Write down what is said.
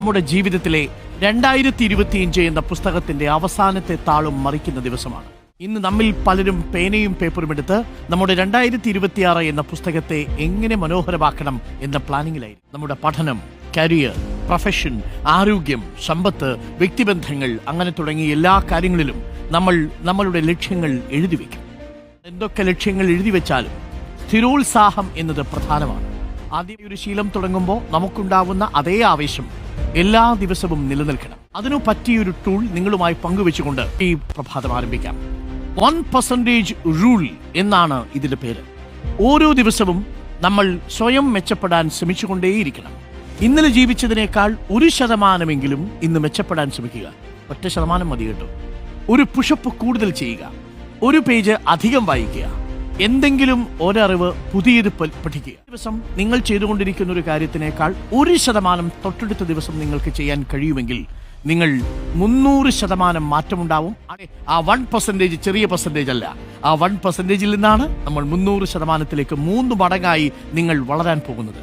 നമ്മുടെ ജീവിതത്തിലെ 2025 എന്ന പുസ്തകത്തിന്റെ അവസാനത്തെ താളും മറിക്കുന്ന ദിവസമാണ്. ഇന്ന് നമ്മിൽ പലരും പേനയും പേപ്പറും എടുത്ത് നമ്മുടെ 2026 എന്ന പുസ്തകത്തെ എങ്ങനെ മനോഹരമാക്കണം എന്ന പ്ലാനിങ്ങിലായിരിക്കും. നമ്മുടെ പഠനം, കരിയർ, പ്രൊഫഷൻ, ആരോഗ്യം, സമ്പത്ത്, വ്യക്തിബന്ധങ്ങൾ, അങ്ങനെ തുടങ്ങിയ എല്ലാ കാര്യങ്ങളിലും നമ്മളുടെ ലക്ഷ്യങ്ങൾ എഴുതി വയ്ക്കും. എന്തൊക്കെ ലക്ഷ്യങ്ങൾ എഴുതി വെച്ചാലും സ്ഥിരോത്സാഹം എന്നത് പ്രധാനമാണ്. ആദ്യം ഒരു ശീലം തുടങ്ങുമ്പോൾ നമുക്കുണ്ടാവുന്ന അതേ ആവേശം എല്ലാ ദിവസവും നിലനിൽക്കണം. അതിനു പറ്റിയൊരു ടൂൾ നിങ്ങളുമായി പങ്കുവെച്ചുകൊണ്ട് ഈ പ്രഭാതം ആരംഭിക്കാം. 1% റൂൾ എന്നാണ് ഇതിന്റെ പേര്. ഓരോ ദിവസവും നമ്മൾ സ്വയം മെച്ചപ്പെടാൻ ശ്രമിച്ചുകൊണ്ടേയിരിക്കണം. ഇന്നലെ ജീവിച്ചതിനേക്കാൾ 1% ഇന്ന് മെച്ചപ്പെടാൻ ശ്രമിക്കുക. 1% മതി കേട്ടോ. ഒരു പുഷപ്പ് കൂടുതൽ ചെയ്യുക, ഒരു പേജ് അധികം വായിക്കുക, എന്തെങ്കിലും ഒരറിവ് പുതിയത് പഠിക്കുക. ദിവസം നിങ്ങൾ ചെയ്തുകൊണ്ടിരിക്കുന്ന ഒരു കാര്യത്തിനേക്കാൾ 1% തൊട്ടടുത്ത ദിവസം നിങ്ങൾക്ക് ചെയ്യാൻ കഴിയുമെങ്കിൽ നിങ്ങൾ 300% മാറ്റമുണ്ടാവും. ആ 1% ചെറിയ പെർസെന്റേജ് അല്ല. ആ 1%ൽ നിന്നാണ് നമ്മൾ 300%ത്തിലേക്ക് 3 മടങ്ങായി നിങ്ങൾ വളരാൻ പോകുന്നത്.